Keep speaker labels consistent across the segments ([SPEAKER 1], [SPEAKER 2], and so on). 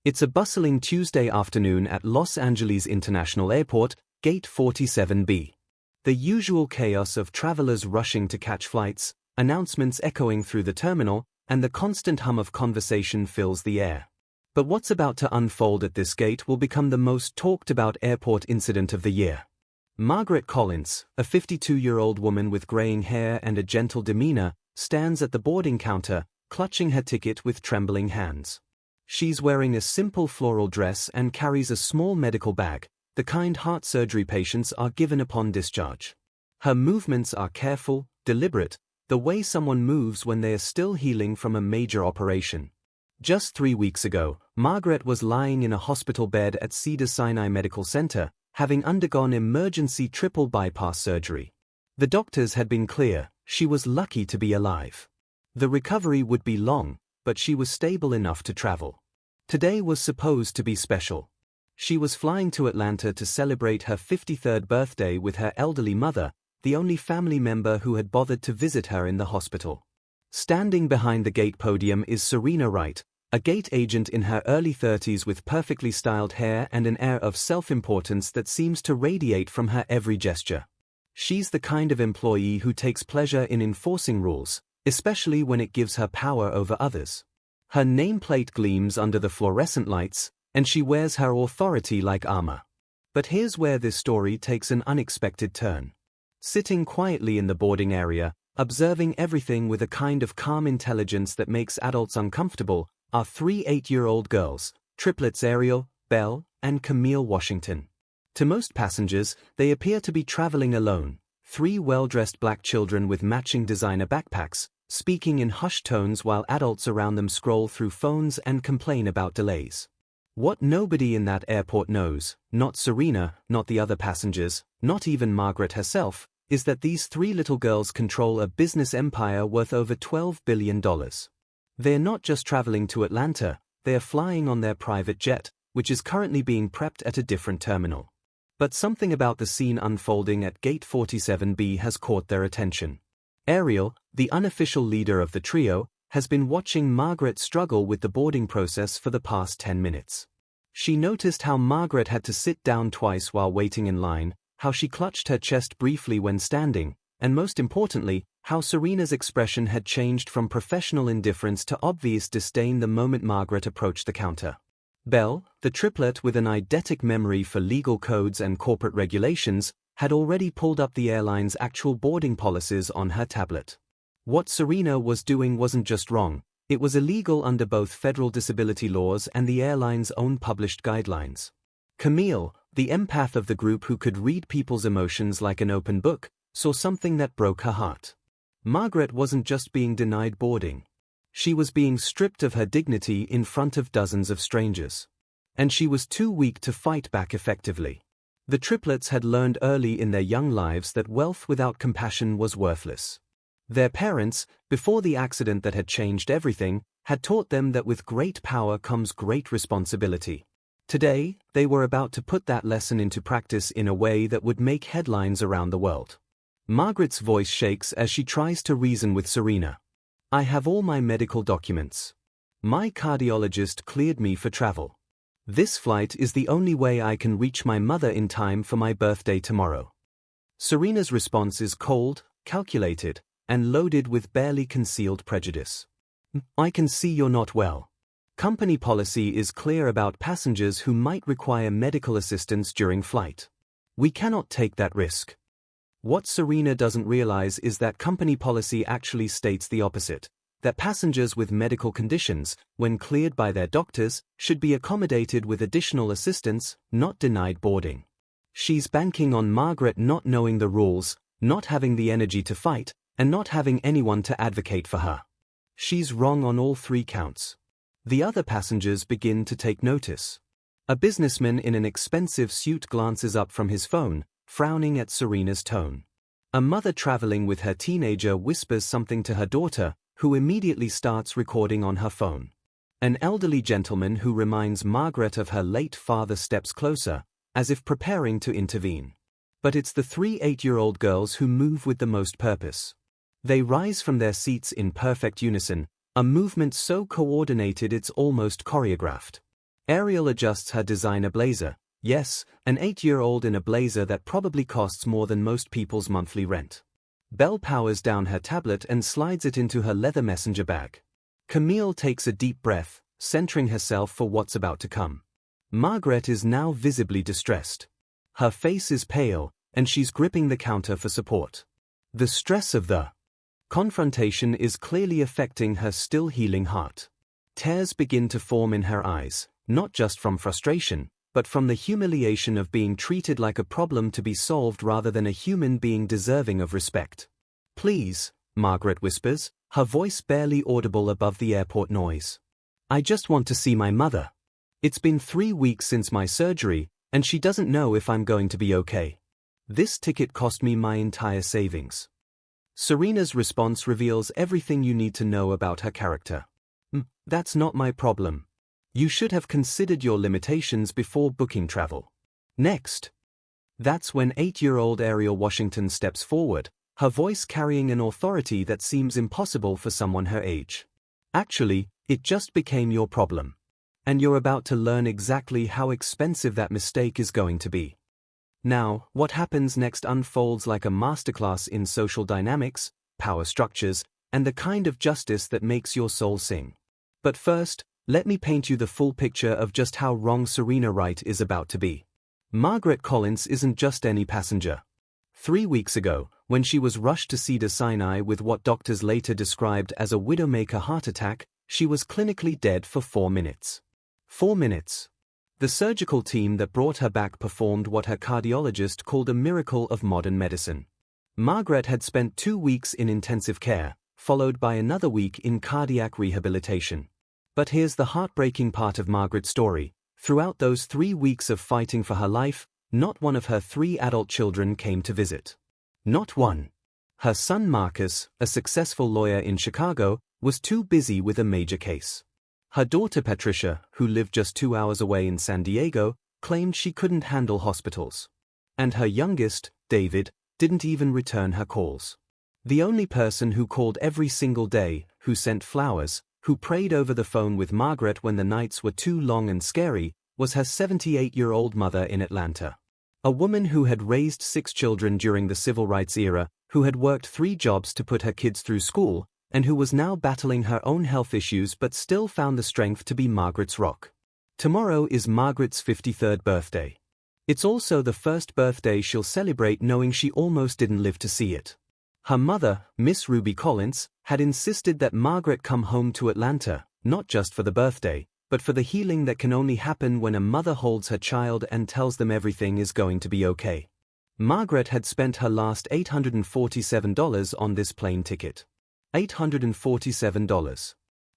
[SPEAKER 1] It's a bustling Tuesday afternoon at Los Angeles International Airport, Gate 47B. The usual chaos of travelers rushing to catch flights, announcements echoing through the terminal, and the constant hum of conversation fills the air. But what's about to unfold at this gate will become the most talked about airport incident of the year. Margaret Collins, a 52-year-old woman with graying hair and a gentle demeanor, stands at the boarding counter, clutching her ticket with trembling hands. She's wearing a simple floral dress and carries a small medical bag, the kind heart surgery patients are given upon discharge. Her movements are careful, deliberate, the way someone moves when they are still healing from a major operation. Just 3 weeks ago, Margaret was lying in a hospital bed at Cedars-Sinai Medical Center, having undergone emergency triple bypass surgery. The doctors had been clear, she was lucky to be alive. The recovery would be long, but she was stable enough to travel. Today was supposed to be special. She was flying to Atlanta to celebrate her 53rd birthday with her elderly mother, the only family member who had bothered to visit her in the hospital. Standing behind the gate podium is Serena Wright, a gate agent in her early 30s with perfectly styled hair and an air of self-importance that seems to radiate from her every gesture. She's the kind of employee who takes pleasure in enforcing rules, especially when it gives her power over others. Her nameplate gleams under the fluorescent lights, and she wears her authority like armor. But here's where this story takes an unexpected turn. Sitting quietly in the boarding area, observing everything with a kind of calm intelligence that makes adults uncomfortable, are 3 8-year-old girls, triplets Ariel, Belle, and Camille Washington. To most passengers, they appear to be traveling alone, 3 well-dressed black children with matching designer backpacks, speaking in hushed tones while adults around them scroll through phones and complain about delays. What nobody in that airport knows, not Serena, not the other passengers, not even Margaret herself, is that these 3 little girls control a business empire worth over $12 billion. They're not just traveling to Atlanta, they're flying on their private jet, which is currently being prepped at a different terminal. But something about the scene unfolding at Gate 47B has caught their attention. Ariel, the unofficial leader of the trio, has been watching Margaret struggle with the boarding process for the past 10 minutes. She noticed how Margaret had to sit down twice while waiting in line, how she clutched her chest briefly when standing, and most importantly, how Serena's expression had changed from professional indifference to obvious disdain the moment Margaret approached the counter. Belle, the triplet with an eidetic memory for legal codes and corporate regulations, had already pulled up the airline's actual boarding policies on her tablet. What Serena was doing wasn't just wrong, it was illegal under both federal disability laws and the airline's own published guidelines. Camille, the empath of the group who could read people's emotions like an open book, saw something that broke her heart. Margaret wasn't just being denied boarding. She was being stripped of her dignity in front of dozens of strangers. And she was too weak to fight back effectively. The triplets had learned early in their young lives that wealth without compassion was worthless. Their parents, before the accident that had changed everything, had taught them that with great power comes great responsibility. Today, they were about to put that lesson into practice in a way that would make headlines around the world. Margaret's voice shakes as she tries to reason with Serena. I have all my medical documents. My cardiologist cleared me for travel. This flight is the only way I can reach my mother in time for my birthday tomorrow. Serena's response is cold, calculated, and loaded with barely concealed prejudice. I can see you're not well. Company policy is clear about passengers who might require medical assistance during flight. We cannot take that risk. What Serena doesn't realize is that company policy actually states the opposite, that passengers with medical conditions, when cleared by their doctors, should be accommodated with additional assistance, not denied boarding. She's banking on Margaret not knowing the rules, not having the energy to fight, and not having anyone to advocate for her. She's wrong on all 3 counts. The other passengers begin to take notice. A businessman in an expensive suit glances up from his phone, frowning at Serena's tone. A mother traveling with her teenager whispers something to her daughter, who immediately starts recording on her phone. An elderly gentleman who reminds Margaret of her late father steps closer, as if preparing to intervene. But it's the 3 8-year-old girls who move with the most purpose. They rise from their seats in perfect unison, a movement so coordinated it's almost choreographed. Ariel adjusts her designer blazer. Yes, an 8-year-old in a blazer that probably costs more than most people's monthly rent. Belle powers down her tablet and slides it into her leather messenger bag. Camille takes a deep breath, centering herself for what's about to come. Margaret is now visibly distressed. Her face is pale, and she's gripping the counter for support. The stress of the confrontation is clearly affecting her still healing heart. Tears begin to form in her eyes, not just from frustration, but from the humiliation of being treated like a problem to be solved rather than a human being deserving of respect. "Please," Margaret whispers, her voice barely audible above the airport noise. "I just want to see my mother. It's been 3 weeks since my surgery, and she doesn't know if I'm going to be okay. This ticket cost me my entire savings." Serena's response reveals everything you need to know about her character. That's not my problem. You should have considered your limitations before booking travel." Next. That's when 8-year-old Ariel Washington steps forward, her voice carrying an authority that seems impossible for someone her age. "Actually, it just became your problem. And you're about to learn exactly how expensive that mistake is going to be." Now, what happens next unfolds like a masterclass in social dynamics, power structures, and the kind of justice that makes your soul sing. But first, let me paint you the full picture of just how wrong Serena Wright is about to be. Margaret Collins isn't just any passenger. 3 weeks ago, when she was rushed to Cedars-Sinai with what doctors later described as a widowmaker heart attack, she was clinically dead for 4 minutes. 4 minutes. The surgical team that brought her back performed what her cardiologist called a miracle of modern medicine. Margaret had spent 2 weeks in intensive care, followed by another week in cardiac rehabilitation. But here's the heartbreaking part of Margaret's story. Throughout those 3 weeks of fighting for her life, not one of her 3 adult children came to visit. Not one. Her son Marcus, a successful lawyer in Chicago, was too busy with a major case. Her daughter Patricia, who lived just 2 hours away in San Diego, claimed she couldn't handle hospitals. And her youngest, David, didn't even return her calls. The only person who called every single day, who sent flowers, who prayed over the phone with Margaret when the nights were too long and scary, was her 78-year-old mother in Atlanta. A woman who had raised 6 children during the civil rights era, who had worked 3 jobs to put her kids through school, and who was now battling her own health issues but still found the strength to be Margaret's rock. Tomorrow is Margaret's 53rd birthday. It's also the first birthday she'll celebrate knowing she almost didn't live to see it. Her mother, Miss Ruby Collins, had insisted that Margaret come home to Atlanta, not just for the birthday, but for the healing that can only happen when a mother holds her child and tells them everything is going to be okay. Margaret had spent her last $847 on this plane ticket. $847.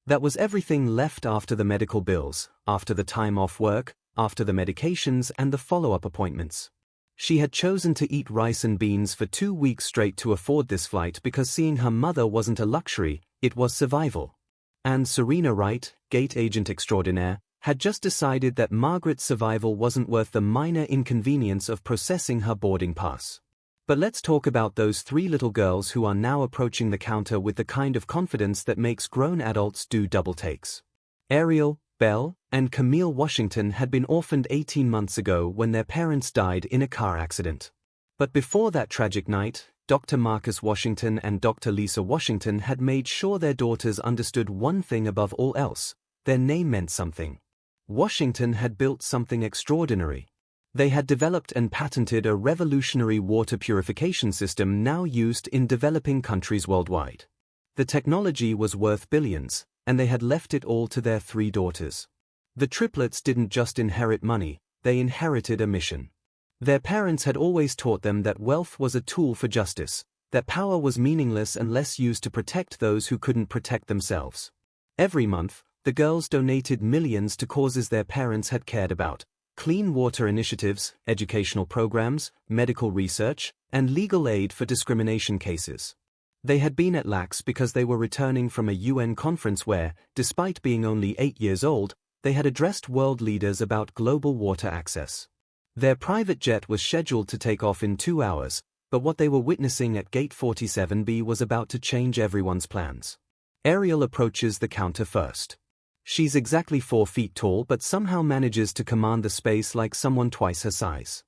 [SPEAKER 1] That was everything left after the medical bills, after the time off work, after the medications and the follow-up appointments. She had chosen to eat rice and beans for 2 weeks straight to afford this flight because seeing her mother wasn't a luxury, it was survival. And Serena Wright, gate agent extraordinaire, had just decided that Margaret's survival wasn't worth the minor inconvenience of processing her boarding pass. But let's talk about those 3 little girls who are now approaching the counter with the kind of confidence that makes grown adults do double takes. Ariel, Belle, and Camille Washington had been orphaned 18 months ago when their parents died in a car accident. But before that tragic night, Dr. Marcus Washington and Dr. Lisa Washington had made sure their daughters understood one thing above all else: their name meant something. Washington had built something extraordinary. They had developed and patented a revolutionary water purification system now used in developing countries worldwide. The technology was worth billions, and they had left it all to their 3 daughters. The triplets didn't just inherit money, they inherited a mission. Their parents had always taught them that wealth was a tool for justice, that power was meaningless unless used to protect those who couldn't protect themselves. Every month, the girls donated millions to causes their parents had cared about: clean water initiatives, educational programs, medical research, and legal aid for discrimination cases. They had been at lax because they were returning from a UN conference where, despite being only 8 years old, they had addressed world leaders about global water access. Their private jet was scheduled to take off in 2 hours, but what they were witnessing at Gate 47B was about to change everyone's plans. Ariel approaches the counter first. She's exactly 4 feet tall but somehow manages to command the space like someone twice her size.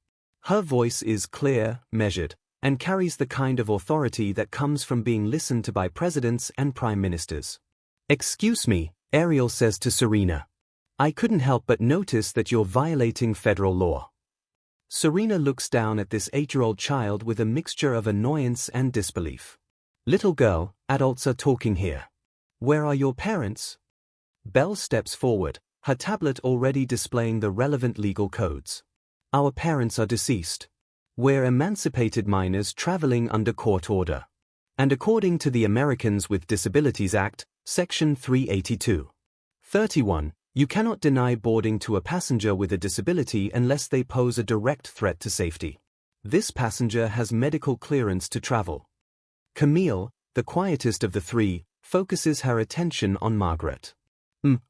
[SPEAKER 1] Her voice is clear, measured, and carries the kind of authority that comes from being listened to by presidents and prime ministers. "Excuse me," Ariel says to Serena. "I couldn't help but notice that you're violating federal law." Serena looks down at this 8-year-old child with a mixture of annoyance and disbelief. "Little girl, adults are talking here. Where are your parents?" Belle steps forward, her tablet already displaying the relevant legal codes. "Our parents are deceased. We're emancipated minors traveling under court order. And according to the Americans with Disabilities Act, Section 382. 31, you cannot deny boarding to a passenger with a disability unless they pose a direct threat to safety. This passenger has medical clearance to travel." Camille, the quietest of the three, focuses her attention on Margaret.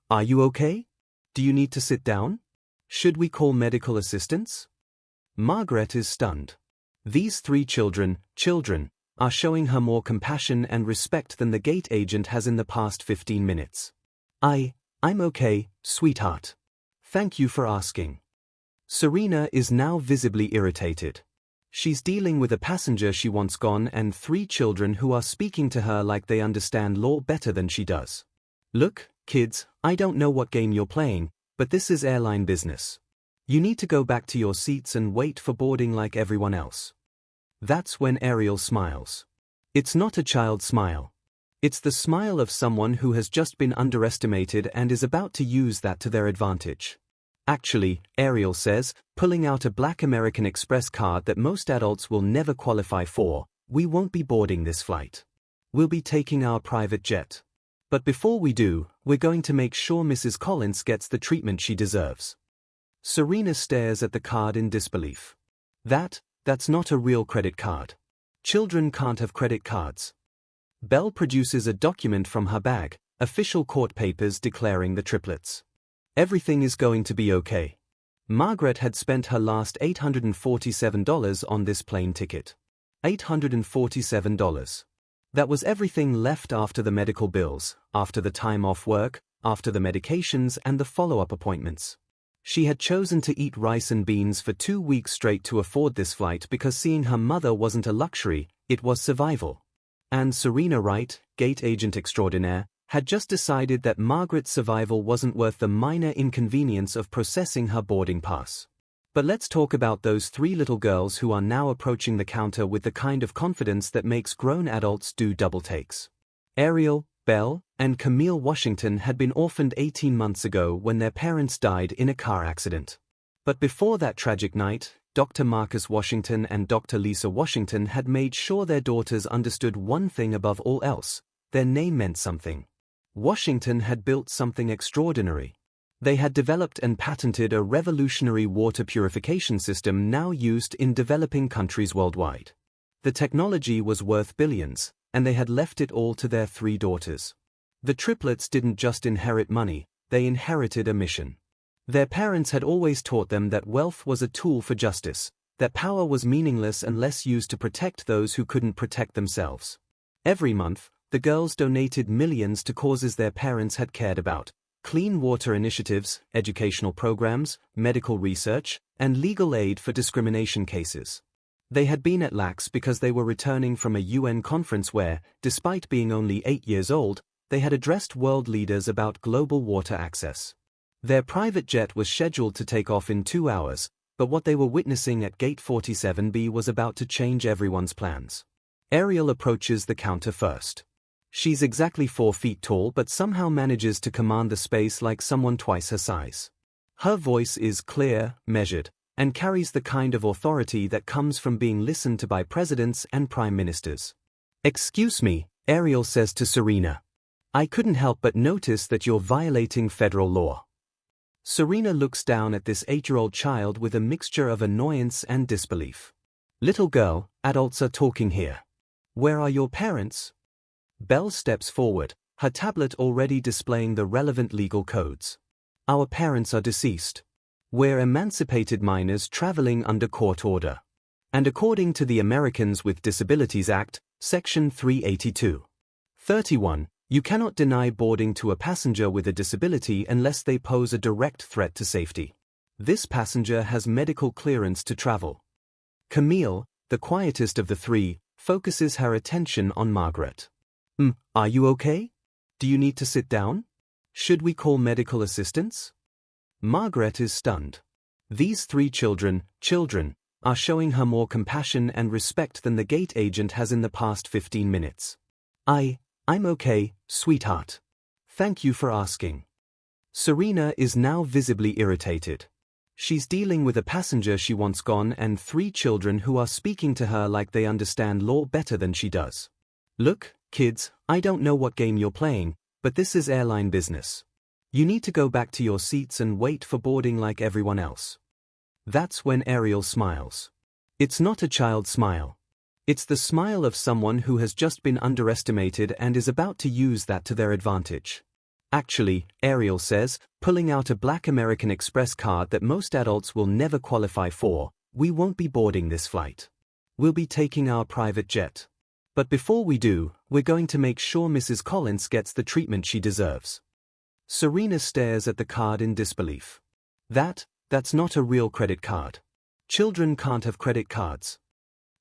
[SPEAKER 1] Are you okay? Do you need to sit down? Should we call medical assistance?" Margaret is stunned. These 3 children, are showing her more compassion and respect than the gate agent has in the past 15 minutes. I'm okay, sweetheart. Thank you for asking." Serena is now visibly irritated. She's dealing with a passenger she wants gone and 3 children who are speaking to her like they understand law better than she does. "Look, kids, I don't know what game you're playing, but this is airline business. You need to go back to your seats and wait for boarding like everyone else." That's when Ariel smiles. It's not a child's smile. It's the smile of someone who has just been underestimated and is about to use that to their advantage. "Actually," Ariel says, pulling out a black American Express card that most adults will never qualify for, "we won't be boarding this flight. We'll be taking our private jet. But before we do, we're going to make sure Mrs. Collins gets the treatment she deserves." Serena stares at the card in disbelief. That's not a real credit card. Children can't have credit cards. Belle produces a document from her bag, official court papers declaring the triplets. Everything is going to be okay. Margaret had spent her last $847 on this plane ticket. $847. That was everything left after the medical bills, after the time off work, after the medications and the follow-up appointments. She had chosen to eat rice and beans for 2 weeks straight to afford this flight because seeing her mother wasn't a luxury, it was survival. And Serena Wright, gate agent extraordinaire, had just decided that Margaret's survival wasn't worth the minor inconvenience of processing her boarding pass. But let's talk about those 3 little girls who are now approaching the counter with the kind of confidence that makes grown adults do double takes. Ariel, Belle, and Camille Washington had been orphaned 18 months ago when their parents died in a car accident. But before that tragic night, Dr. Marcus Washington and Dr. Lisa Washington had made sure their daughters understood one thing above all else: their name meant something. Washington had built something extraordinary. They had developed and patented a revolutionary water purification system now used in developing countries worldwide. The technology was worth billions, and they had left it all to their 3 daughters. The triplets didn't just inherit money, they inherited a mission. Their parents had always taught them that wealth was a tool for justice, that power was meaningless unless used to protect those who couldn't protect themselves. Every month, the girls donated millions to causes their parents had cared about: clean water initiatives, educational programs, medical research, and legal aid for discrimination cases. They had been at lax because they were returning from a UN conference where, despite being only 8 years old, they had addressed world leaders about global water access. Their private jet was scheduled to take off in 2 hours, but what they were witnessing at Gate 47B was about to change everyone's plans. Ariel approaches the counter first. She's exactly 4 feet tall but somehow manages to command the space like someone twice her size. Her voice is clear, measured, and carries the kind of authority that comes from being listened to by presidents and prime ministers. "Excuse me," Ariel says to Serena. "I couldn't help but notice that you're violating federal law." Serena looks down at this 8-year-old child with a mixture of annoyance and disbelief. "Little girl, adults are talking here. Where are your parents?" Belle steps forward, her tablet already displaying the relevant legal codes. "Our parents are deceased. We're emancipated minors traveling under court order. And according to the Americans with Disabilities Act, Section 382. 31, You cannot deny boarding to a passenger with a disability unless they pose a direct threat to safety. This passenger has medical clearance to travel. Camille, the quietest of the three, focuses her attention on Margaret. Are you okay? Do you need to sit down? Should we call medical assistance? Margaret is stunned. These three children, are showing her more compassion and respect than the gate agent has in the past 15 minutes. I'm okay, sweetheart. Thank you for asking. Serena is now visibly irritated. She's dealing with a passenger she wants gone and three children who are speaking to her like they understand law better than she does. Look, kids, I don't know what game you're playing, but this is airline business. You need to go back to your seats and wait for boarding like everyone else. That's when Ariel smiles. It's not a child smile. It's the smile of someone who has just been underestimated and is about to use that to their advantage. Actually, Ariel says, pulling out a black American Express card that most adults will never qualify for, we won't be boarding this flight. We'll be taking our private jet. But before we do, we're going to make sure Mrs. Collins gets the treatment she deserves. Serena stares at the card in disbelief. That's not a real credit card. Children can't have credit cards.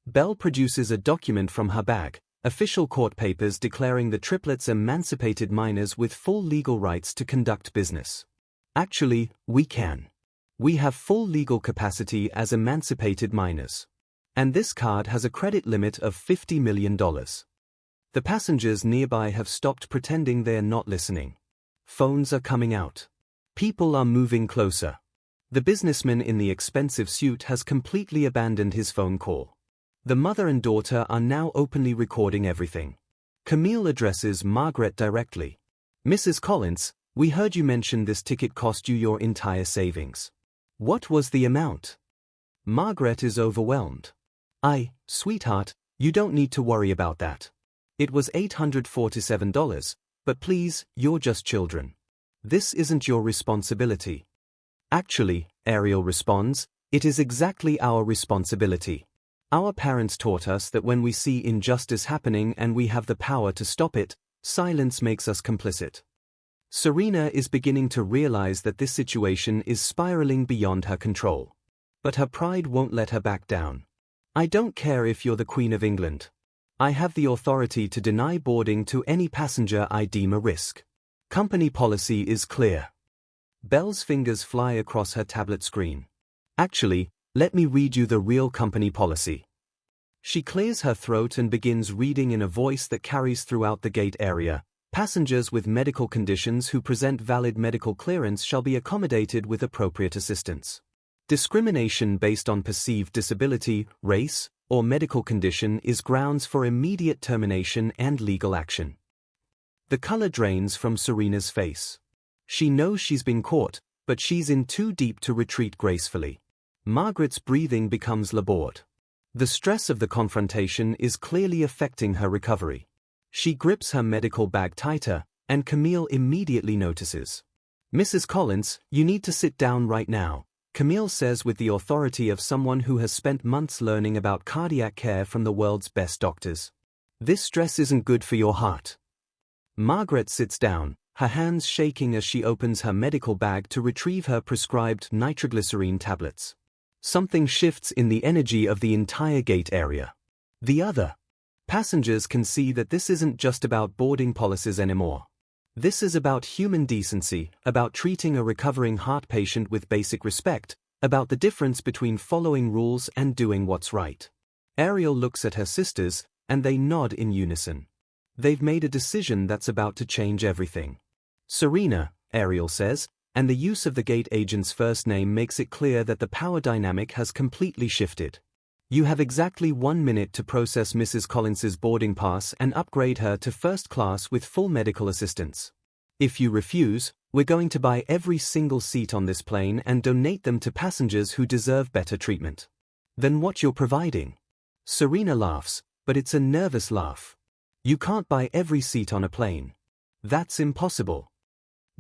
[SPEAKER 1] Belle produces a document from her bag, official court papers declaring the triplets emancipated minors with full legal rights to conduct business. Actually, we can. We have full legal capacity as emancipated minors. And this card has a credit limit of $50 million. The passengers nearby have stopped pretending they're not listening. Phones are coming out. People are moving closer. The businessman in the expensive suit has completely abandoned his phone call. The mother and daughter are now openly recording everything. Camille addresses Margaret directly. Mrs. Collins, we heard you mention this ticket cost you your entire savings. What was the amount? Margaret is overwhelmed. Sweetheart, you don't need to worry about that. It was $847, but please, you're just children. This isn't your responsibility. Actually, Ariel responds, it is exactly our responsibility. Our parents taught us that when we see injustice happening and we have the power to stop it, silence makes us complicit. Serena is beginning to realize that this situation is spiraling beyond her control. But her pride won't let her back down. I don't care if you're the Queen of England. I have the authority to deny boarding to any passenger I deem a risk. Company policy is clear. Belle's fingers fly across her tablet screen. Actually, let me read you the real company policy. She clears her throat and begins reading in a voice that carries throughout the gate area. Passengers with medical conditions who present valid medical clearance shall be accommodated with appropriate assistance. Discrimination based on perceived disability, race, or medical condition is grounds for immediate termination and legal action. The color drains from Serena's face. She knows she's been caught, but she's in too deep to retreat gracefully. Margaret's breathing becomes labored. The stress of the confrontation is clearly affecting her recovery. She grips her medical bag tighter, and Camille immediately notices. Mrs. Collins, you need to sit down right now, Camille says with the authority of someone who has spent months learning about cardiac care from the world's best doctors. This stress isn't good for your heart. Margaret sits down, her hands shaking as she opens her medical bag to retrieve her prescribed nitroglycerine tablets. Something shifts in the energy of the entire gate area. The other passengers can see that this isn't just about boarding policies anymore. This is about human decency, about treating a recovering heart patient with basic respect, about the difference between following rules and doing what's right. Ariel looks at her sisters, and they nod in unison. They've made a decision that's about to change everything. Serena, Ariel says, and the use of the gate agent's first name makes it clear that the power dynamic has completely shifted. You have exactly 1 minute to process Mrs. Collins's boarding pass and upgrade her to first class with full medical assistance. If you refuse, we're going to buy every single seat on this plane and donate them to passengers who deserve better treatment. Then what you're providing? Serena laughs, but it's a nervous laugh. You can't buy every seat on a plane. That's impossible.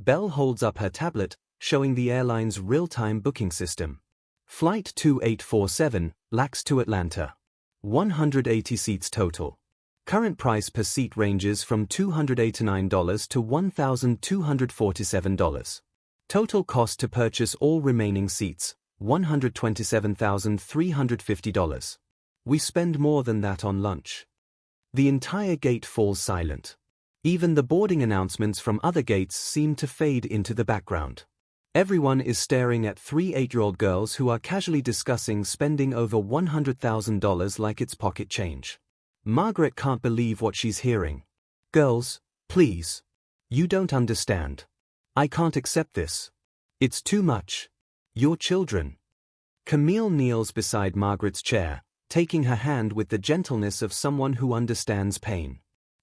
[SPEAKER 1] Belle holds up her tablet, showing the airline's real-time booking system. Flight 2847, LAX to Atlanta. 180 seats total. Current price per seat ranges from $289 to $1,247. Total cost to purchase all remaining seats, $127,350. We spend more than that on lunch. The entire gate falls silent. Even the boarding announcements from other gates seem to fade into the background. Everyone is staring at three 8-year-old girls who are casually discussing spending over $100,000 like it's pocket change. Margaret can't believe what she's hearing. Girls, please. You don't understand. I can't accept this. It's too much. You're children. Camille kneels beside Margaret's chair, taking her hand with the gentleness of someone who understands pain.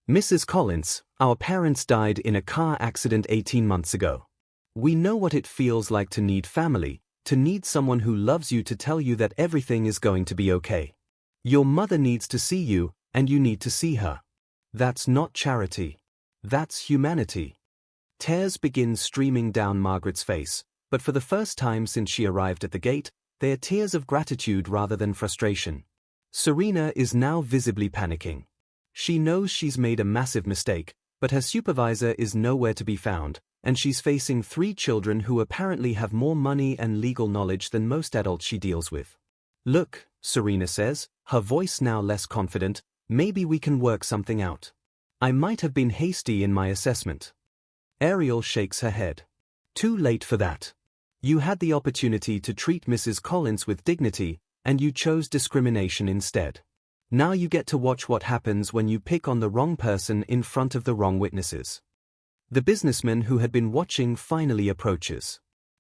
[SPEAKER 1] Mrs. Collins, our parents died in a car accident 18 months ago. We know what it feels like to need family, to need someone who loves you to tell you that everything is going to be okay. Your mother needs to see you, and you need to see her. That's not charity. That's humanity. Tears begin streaming down Margaret's face, but for the first time since she arrived at the gate, they are tears of gratitude rather than frustration. Serena is now visibly panicking. She knows she's made a massive mistake, but her supervisor is nowhere to be found, and she's facing three children who apparently have more money and legal knowledge than most adults she deals with. Look, Serena says, her voice now less confident, maybe we can work something out. I might have been hasty in my assessment. Ariel shakes her head. Too late for that. You had the opportunity to treat Mrs. Collins with dignity, and you chose discrimination instead. Now you get to watch what happens when you pick on the wrong person in front of the wrong witnesses. The businessman who had been watching finally approaches.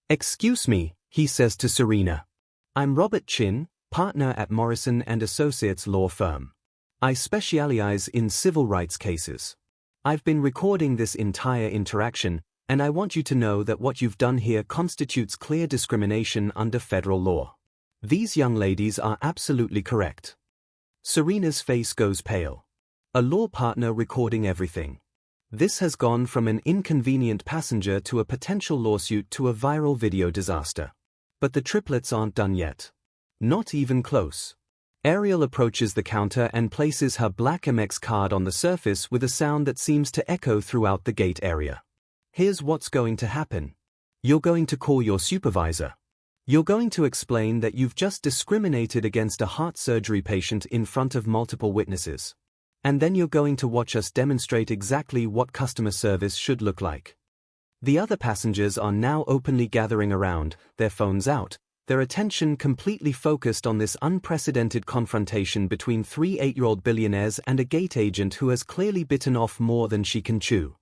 [SPEAKER 1] Excuse me, he says to Serena. I'm Robert Chin, partner at Morrison & Associates law firm. I specialize in civil rights cases. I've been recording this entire interaction, and I want you to know that what you've done here constitutes clear discrimination under federal law. These young ladies are absolutely correct. Serena's face goes pale. A law partner recording everything. This has gone from an inconvenient passenger to a potential lawsuit to a viral video disaster. But the triplets aren't done yet. Not even close. Ariel approaches the counter and places her black Amex card on the surface with a sound that seems to echo throughout the gate area. Here's what's going to happen. You're going to call your supervisor. You're going to explain that you've just discriminated against a heart surgery patient in front of multiple witnesses. And then you're going to watch us demonstrate exactly what customer service should look like. The other passengers are now openly gathering around, their phones out, their attention completely focused on this unprecedented confrontation between three 8-year-old billionaires and a gate agent who has clearly bitten off more than she can chew.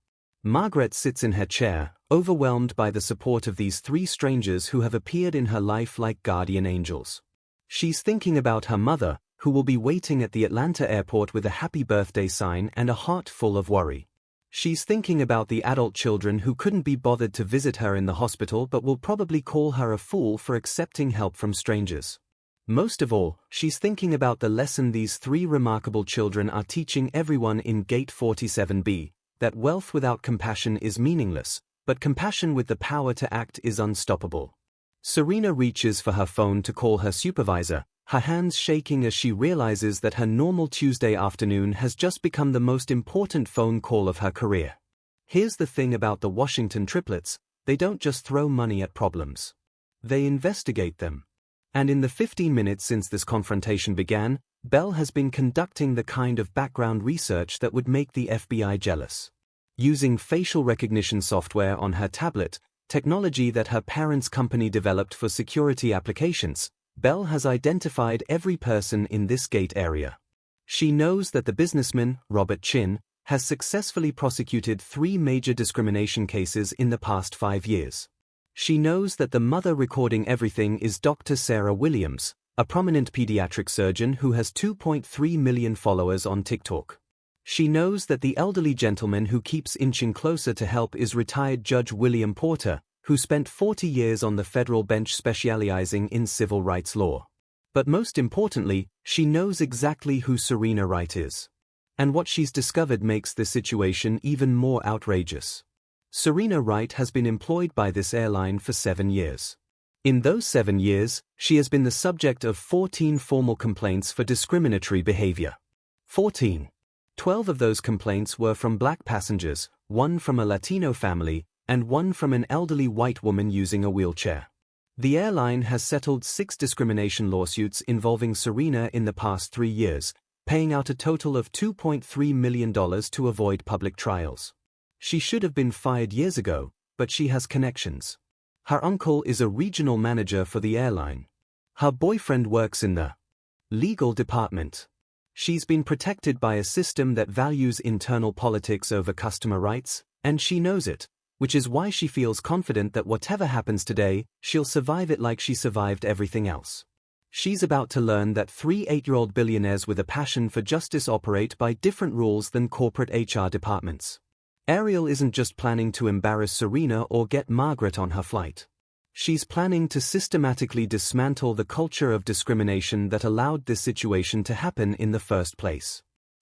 [SPEAKER 1] Margaret sits in her chair, overwhelmed by the support of these three strangers who have appeared in her life like guardian angels. She's thinking about her mother, who will be waiting at the Atlanta airport with a happy birthday sign and a heart full of worry. She's thinking about the adult children who couldn't be bothered to visit her in the hospital but will probably call her a fool for accepting help from strangers. Most of all, she's thinking about the lesson these three remarkable children are teaching everyone in Gate 47B, that wealth without compassion is meaningless, but compassion with the power to act is unstoppable. Serena reaches for her phone to call her supervisor, her hands shaking as she realizes that her normal Tuesday afternoon has just become the most important phone call of her career. Here's the thing about the Washington triplets, they don't just throw money at problems. They investigate them. And in the 15 minutes since this confrontation began, Belle has been conducting the kind of background research that would make the FBI jealous. Using facial recognition software on her tablet, technology that her parents' company developed for security applications, Belle has identified every person in this gate area. She knows that the businessman, Robert Chin, has successfully prosecuted 3 major discrimination cases in the past 5 years. She knows that the mother recording everything is Dr. Sarah Williams, a prominent pediatric surgeon who has 2.3 million followers on TikTok. She knows that the elderly gentleman who keeps inching closer to help is retired Judge William Porter, who spent 40 years on the federal bench specializing in civil rights law. But most importantly, she knows exactly who Serena Wright is. And what she's discovered makes the situation even more outrageous. Serena Wright has been employed by this airline for 7 years. In those 7 years, she has been the subject of 14 formal complaints for discriminatory behavior. 14. 12 of those complaints were from black passengers, 1 from a Latino family, and 1 from an elderly white woman using a wheelchair. The airline has settled 6 discrimination lawsuits involving Serena in the past 3 years, paying out a total of $2.3 million to avoid public trials. She should have been fired years ago, but she has connections. Her uncle is a regional manager for the airline. Her boyfriend works in the legal department. She's been protected by a system that values internal politics over customer rights, and she knows it, which is why she feels confident that whatever happens today, she'll survive it like she survived everything else. She's about to learn that 3 8-year-old billionaires with a passion for justice operate by different rules than corporate HR departments. Ariel isn't just planning to embarrass Serena or get Margaret on her flight. She's planning to systematically dismantle the culture of discrimination that allowed this situation to happen in the first place.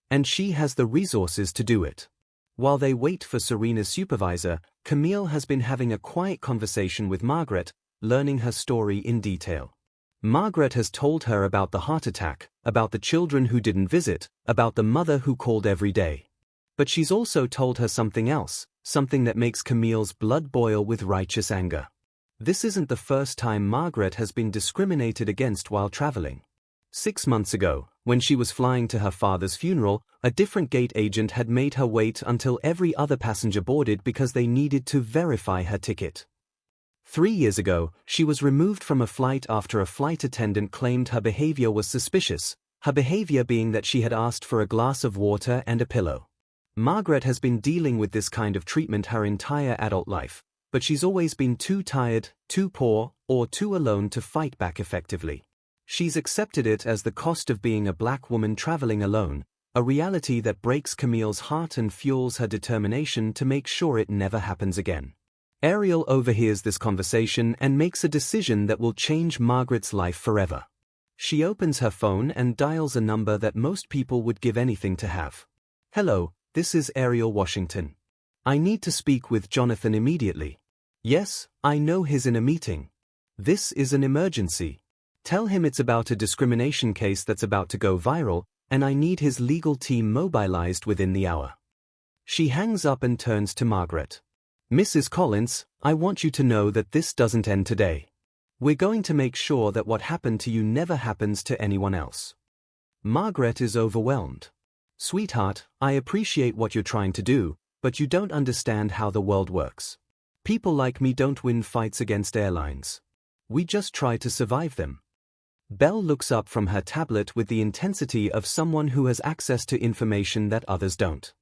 [SPEAKER 1] And she has the resources to do it. While they wait for Serena's supervisor, Camille has been having a quiet conversation with Margaret, learning her story in detail. Margaret has told her about the heart attack, about the children who didn't visit, about the mother who called every day. But she's also told her something else, something that makes Camille's blood boil with righteous anger. This isn't the first time Margaret has been discriminated against while traveling. 6 months ago, when she was flying to her father's funeral, a different gate agent had made her wait until every other passenger boarded because they needed to verify her ticket. 3 years ago, she was removed from a flight after a flight attendant claimed her behavior was suspicious, her behavior being that she had asked for a glass of water and a pillow. Margaret has been dealing with this kind of treatment her entire adult life, but she's always been too tired, too poor, or too alone to fight back effectively. She's accepted it as the cost of being a black woman traveling alone, a reality that breaks Camille's heart and fuels her determination to make sure it never happens again. Ariel overhears this conversation and makes a decision that will change Margaret's life forever. She opens her phone and dials a number that most people would give anything to have. "Hello, this is Ariel Washington. I need to speak with Jonathan immediately." "Yes, I know he's in a meeting. This is an emergency. Tell him it's about a discrimination case that's about to go viral, and I need his legal team mobilized within the hour." She hangs up and turns to Margaret. "Mrs. Collins, I want you to know that this doesn't end today. We're going to make sure that what happened to you never happens to anyone else." Margaret is overwhelmed. "Sweetheart, I appreciate what you're trying to do, but you don't understand how the world works. People like me don't win fights against airlines. We just try to survive them." Belle looks up from her tablet with the intensity of someone who has access to information that others don't.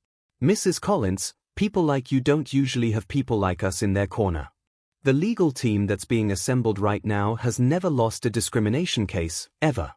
[SPEAKER 1] "Mrs. Collins, people like you don't usually have people like us in their corner. The legal team that's being assembled right now has never lost a discrimination case, ever."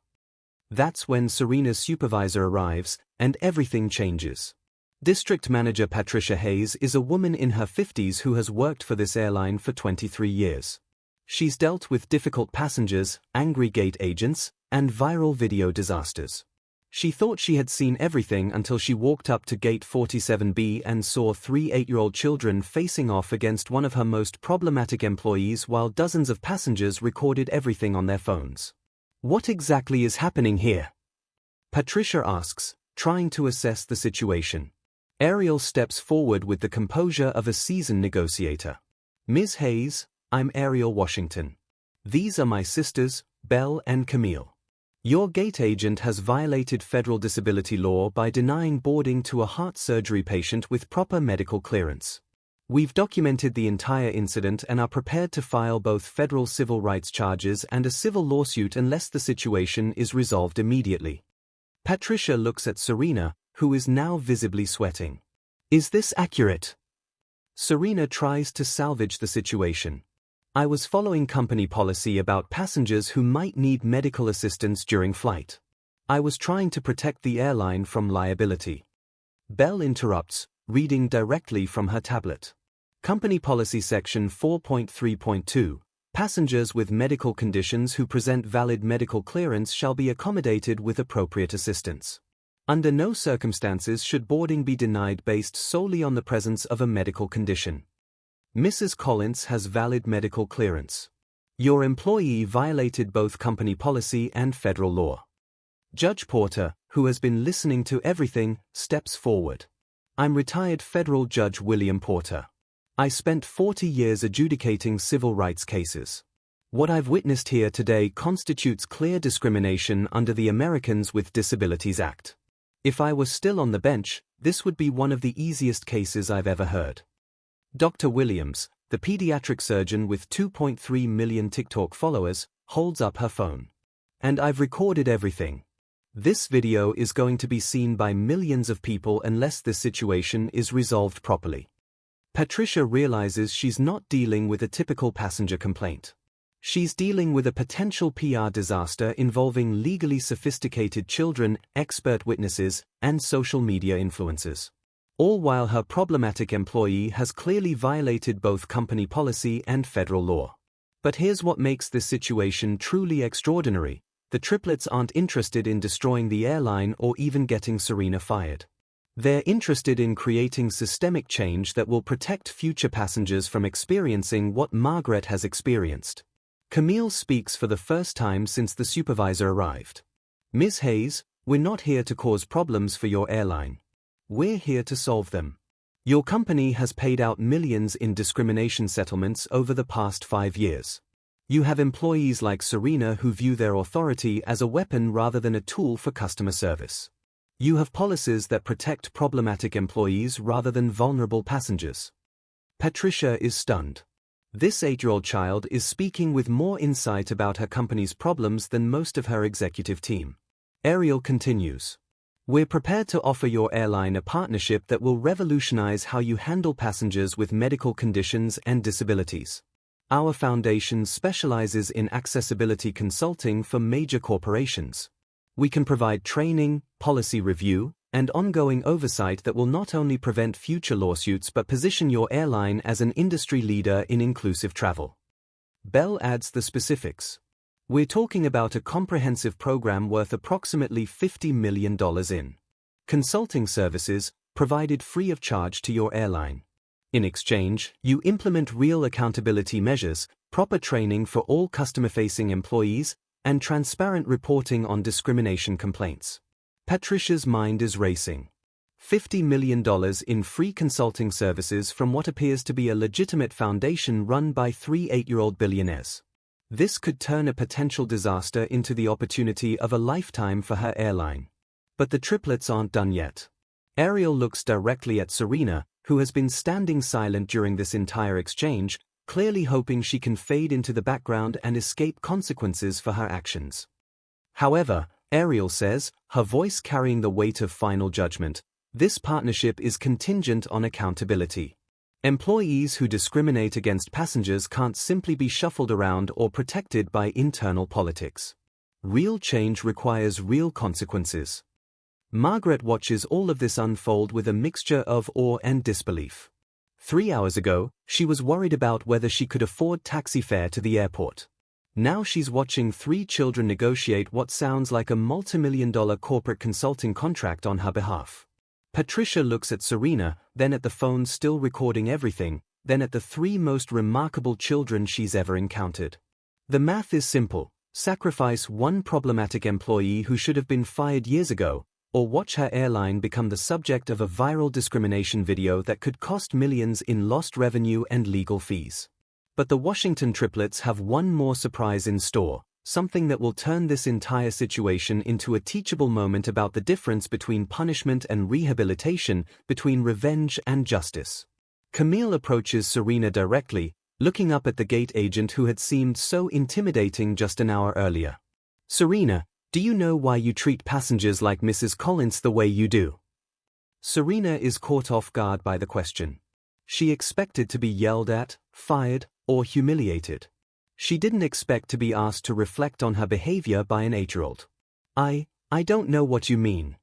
[SPEAKER 1] That's when Serena's supervisor arrives, and everything changes. District Manager Patricia Hayes is a woman in her 50s who has worked for this airline for 23 years. She's dealt with difficult passengers, angry gate agents, and viral video disasters. She thought she had seen everything until she walked up to Gate 47B and saw 3 8-year-old children facing off against one of her most problematic employees while dozens of passengers recorded everything on their phones. "What exactly is happening here?" Patricia asks, trying to assess the situation. Ariel steps forward with the composure of a seasoned negotiator. "Ms. Hayes, I'm Ariel Washington. These are my sisters, Belle and Camille. Your gate agent has violated federal disability law by denying boarding to a heart surgery patient with proper medical clearance. We've documented the entire incident and are prepared to file both federal civil rights charges and a civil lawsuit unless the situation is resolved immediately." Patricia looks at Serena, who is now visibly sweating. "Is this accurate?" Serena tries to salvage the situation. "I was following company policy about passengers who might need medical assistance during flight. I was trying to protect the airline from liability." Belle interrupts, reading directly from her tablet. Company Policy Section 4.3.2, "Passengers with medical conditions who present valid medical clearance shall be accommodated with appropriate assistance. Under no circumstances should boarding be denied based solely on the presence of a medical condition. Mrs. Collins has valid medical clearance. Your employee violated both company policy and federal law." Judge Porter, who has been listening to everything, steps forward. I'm retired federal Judge William Porter. I spent 40 years adjudicating civil rights cases. What I've witnessed here today constitutes clear discrimination under the Americans with Disabilities Act. If I was still on the bench, this would be one of the easiest cases I've ever heard. Dr. Williams, the pediatric surgeon with 2.3 million TikTok followers, holds up her phone. And I've recorded everything. This video is going to be seen by millions of people unless this situation is resolved properly. Patricia realizes she's not dealing with a typical passenger complaint. She's dealing with a potential PR disaster involving legally sophisticated children, expert witnesses, and social media influencers. All while her problematic employee has clearly violated both company policy and federal law. But here's what makes this situation truly extraordinary. The triplets aren't interested in destroying the airline or even getting Serena fired. They're interested in creating systemic change that will protect future passengers from experiencing what Margaret has experienced. Camille speaks for the first time since the supervisor arrived. Ms. Hayes, we're not here to cause problems for your airline. We're here to solve them. Your company has paid out millions in discrimination settlements over the past 5 years. You have employees like Serena who view their authority as a weapon rather than a tool for customer service. You have policies that protect problematic employees rather than vulnerable passengers. Patricia is stunned. This 8-year-old child is speaking with more insight about her company's problems than most of her executive team. Ariel continues. We're prepared to offer your airline a partnership that will revolutionize how you handle passengers with medical conditions and disabilities. Our foundation specializes in accessibility consulting for major corporations. We can provide training, policy review, and ongoing oversight that will not only prevent future lawsuits but position your airline as an industry leader in inclusive travel. Bell adds the specifics. We're talking about a comprehensive program worth approximately $50 million in consulting services, provided free of charge to your airline. In exchange, you implement real accountability measures, proper training for all customer-facing employees, and transparent reporting on discrimination complaints. Patricia's mind is racing. $50 million in free consulting services from what appears to be a legitimate foundation run by 3 8-year-old billionaires. This could turn a potential disaster into the opportunity of a lifetime for her airline. But the triplets aren't done yet. Ariel looks directly at Serena, who has been standing silent during this entire exchange, clearly hoping she can fade into the background and escape consequences for her actions. However, Ariel says, her voice carrying the weight of final judgment, this partnership is contingent on accountability. Employees who discriminate against passengers can't simply be shuffled around or protected by internal politics. Real change requires real consequences. Margaret watches all of this unfold with a mixture of awe and disbelief. 3 hours ago, she was worried about whether she could afford taxi fare to the airport. Now she's watching 3 children negotiate what sounds like a multi-million-dollar corporate consulting contract on her behalf. Patricia looks at Serena, then at the phone still recording everything, then at the 3 most remarkable children she's ever encountered. The math is simple. Sacrifice one problematic employee who should have been fired years ago, or watch her airline become the subject of a viral discrimination video that could cost millions in lost revenue and legal fees. But the Washington triplets have one more surprise in store, something that will turn this entire situation into a teachable moment about the difference between punishment and rehabilitation, between revenge and justice. Camille approaches Serena directly, looking up at the gate agent who had seemed so intimidating just an hour earlier. Serena, do you know why you treat passengers like Mrs. Collins the way you do? Serena is caught off guard by the question. She expected to be yelled at, fired, or humiliated. She didn't expect to be asked to reflect on her behavior by an 8-year-old. I don't know what you mean.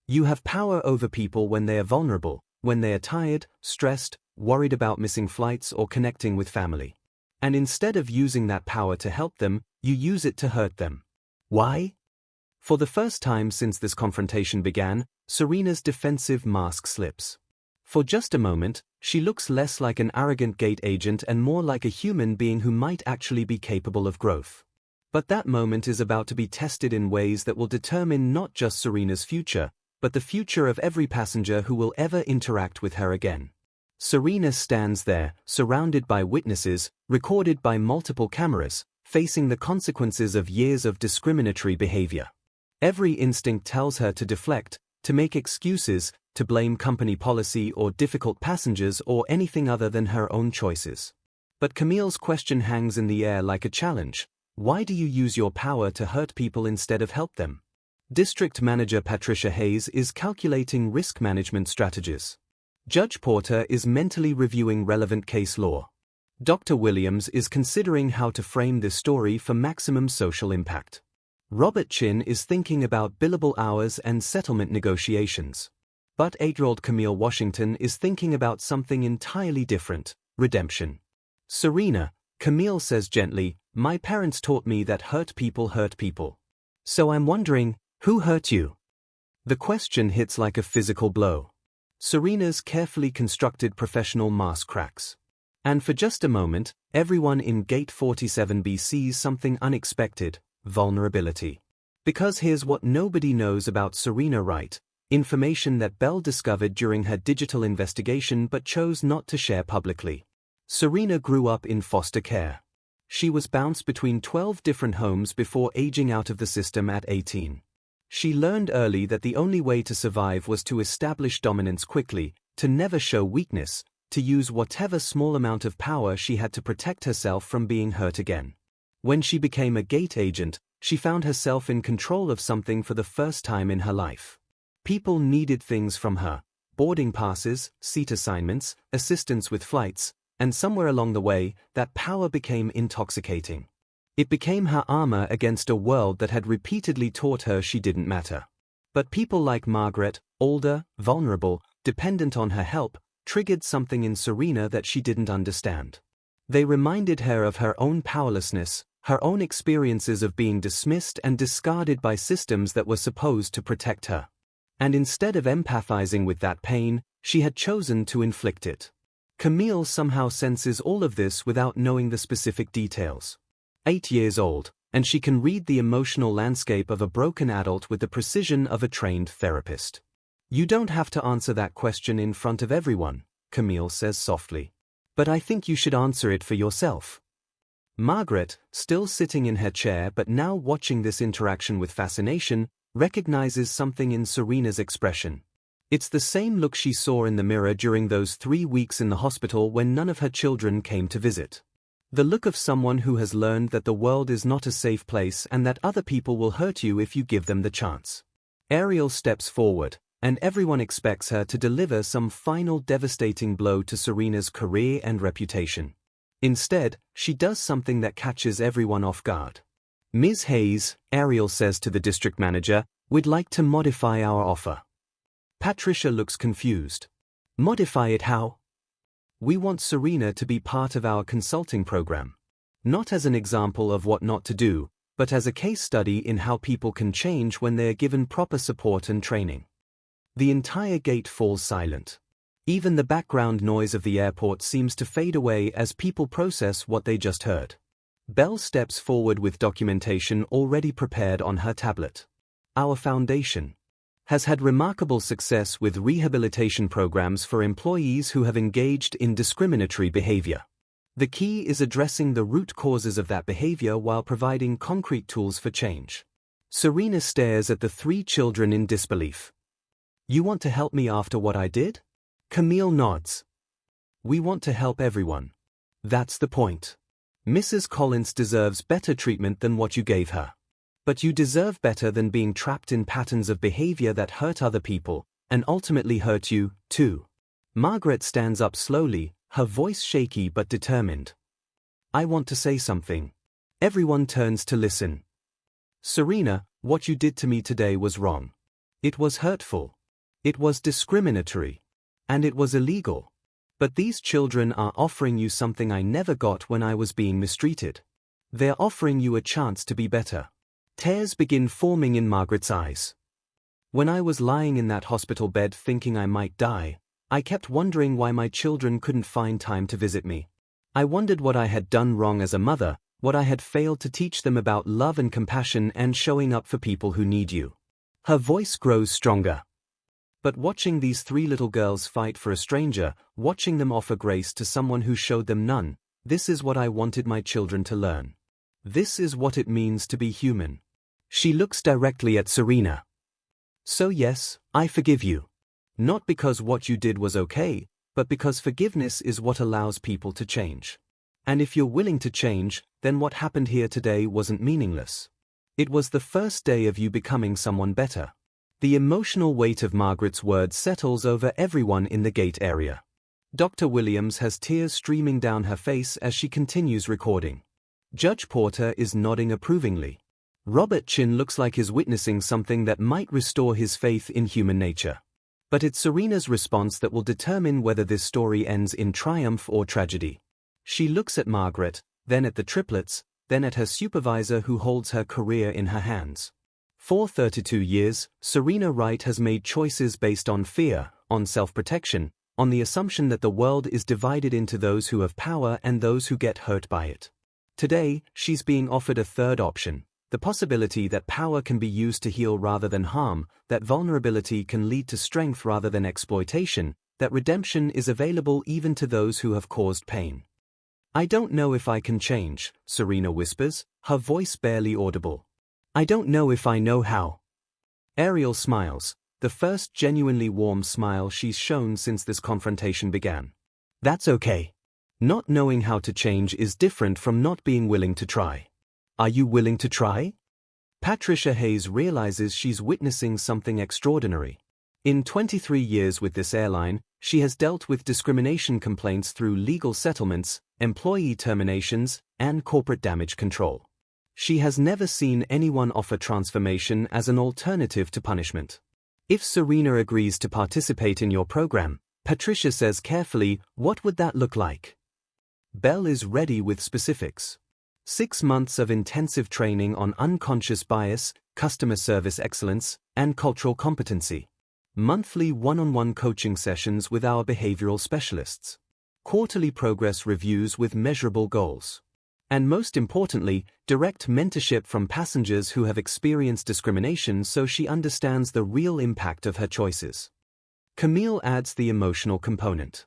[SPEAKER 1] You have power over people when they are vulnerable, when they are tired, stressed, worried about missing flights or connecting with family. And instead of using that power to help them, you use it to hurt them. Why? For the first time since this confrontation began, Serena's defensive mask slips. For just a moment, she looks less like an arrogant gate agent and more like a human being who might actually be capable of growth. But that moment is about to be tested in ways that will determine not just Serena's future, but the future of every passenger who will ever interact with her again. Serena stands there, surrounded by witnesses, recorded by multiple cameras, facing the consequences of years of discriminatory behavior. Every instinct tells her to deflect, to make excuses, to blame company policy or difficult passengers or anything other than her own choices. But Camille's question hangs in the air like a challenge. Why do you use your power to hurt people instead of help them? District Manager Patricia Hayes is calculating risk management strategies. Judge Porter is mentally reviewing relevant case law. Dr. Williams is considering how to frame this story for maximum social impact. Robert Chin is thinking about billable hours and settlement negotiations. But 8-year-old Camille Washington is thinking about something entirely different: redemption. Serena, Camille says gently, my parents taught me that hurt people hurt people. So I'm wondering, who hurt you? The question hits like a physical blow. Serena's carefully constructed professional mask cracks. And for just a moment, everyone in Gate 47B sees something unexpected: vulnerability. Because here's what nobody knows about Serena Wright, information that Bell discovered during her digital investigation but chose not to share publicly. Serena grew up in foster care. She was bounced between 12 different homes before aging out of the system at 18. She learned early that the only way to survive was to establish dominance quickly, to never show weakness, to use whatever small amount of power she had to protect herself from being hurt again. When she became a gate agent, she found herself in control of something for the first time in her life. People needed things from her: boarding passes, seat assignments, assistance with flights, and somewhere along the way, that power became intoxicating. It became her armor against a world that had repeatedly taught her she didn't matter. But people like Margaret, older, vulnerable, dependent on her help, triggered something in Serena that she didn't understand. They reminded her of her own powerlessness, her own experiences of being dismissed and discarded by systems that were supposed to protect her. And instead of empathizing with that pain, she had chosen to inflict it. Camille somehow senses all of this without knowing the specific details. 8 years old, and she can read the emotional landscape of a broken adult with the precision of a trained therapist. You don't have to answer that question in front of everyone, Camille says softly. But I think you should answer it for yourself. Margaret, still sitting in her chair but now watching this interaction with fascination, recognizes something in Serena's expression. It's the same look she saw in the mirror during those 3 weeks in the hospital when none of her children came to visit. The look of someone who has learned that the world is not a safe place and that other people will hurt you if you give them the chance. Ariel steps forward, and everyone expects her to deliver some final devastating blow to Serena's career and reputation. Instead, she does something that catches everyone off guard. Ms. Hayes, Ariel says to the district manager, we'd like to modify our offer. Patricia looks confused. Modify it how? We want Serena to be part of our consulting program. Not as an example of what not to do, but as a case study in how people can change when they are given proper support and training. The entire gate falls silent. Even the background noise of the airport seems to fade away as people process what they just heard. Belle steps forward with documentation already prepared on her tablet. Our foundation has had remarkable success with rehabilitation programs for employees who have engaged in discriminatory behavior. The key is addressing the root causes of that behavior while providing concrete tools for change. Serena stares at the 3 children in disbelief. You want to help me after what I did? Camille nods. We want to help everyone. That's the point. Mrs. Collins deserves better treatment than what you gave her. But you deserve better than being trapped in patterns of behavior that hurt other people, and ultimately hurt you, too. Margaret stands up slowly, her voice shaky but determined. I want to say something. Everyone turns to listen. Serena, what you did to me today was wrong. It was hurtful. It was discriminatory. And it was illegal. But these children are offering you something I never got when I was being mistreated. They're offering you a chance to be better. Tears begin forming in Margaret's eyes. When I was lying in that hospital bed thinking I might die, I kept wondering why my children couldn't find time to visit me. I wondered what I had done wrong as a mother, what I had failed to teach them about love and compassion and showing up for people who need you. Her voice grows stronger. But watching these three little girls fight for a stranger, watching them offer grace to someone who showed them none, this is what I wanted my children to learn. This is what it means to be human. She looks directly at Serena. So yes, I forgive you. Not because what you did was okay, but because forgiveness is what allows people to change. And if you're willing to change, then what happened here today wasn't meaningless. It was the first day of you becoming someone better. The emotional weight of Margaret's words settles over everyone in the gate area. Dr. Williams has tears streaming down her face as she continues recording. Judge Porter is nodding approvingly. Robert Chin looks like he's witnessing something that might restore his faith in human nature. But it's Serena's response that will determine whether this story ends in triumph or tragedy. She looks at Margaret, then at the triplets, then at her supervisor who holds her career in her hands. For 32 years, Serena Wright has made choices based on fear, on self-protection, on the assumption that the world is divided into those who have power and those who get hurt by it. Today, she's being offered a third option, the possibility that power can be used to heal rather than harm, that vulnerability can lead to strength rather than exploitation, that redemption is available even to those who have caused pain. I don't know if I can change, Serena whispers, her voice barely audible. I don't know if I know how. Ariel smiles, the first genuinely warm smile she's shown since this confrontation began. That's okay. Not knowing how to change is different from not being willing to try. Are you willing to try? Patricia Hayes realizes she's witnessing something extraordinary. In 23 years with this airline, she has dealt with discrimination complaints through legal settlements, employee terminations, and corporate damage control. She has never seen anyone offer transformation as an alternative to punishment. If Serena agrees to participate in your program, Patricia says carefully, what would that look like? Belle is ready with specifics. 6 months of intensive training on unconscious bias, customer service excellence, and cultural competency. Monthly one-on-one coaching sessions with our behavioral specialists. Quarterly progress reviews with measurable goals. And most importantly, direct mentorship from passengers who have experienced discrimination so she understands the real impact of her choices. Camille adds the emotional component.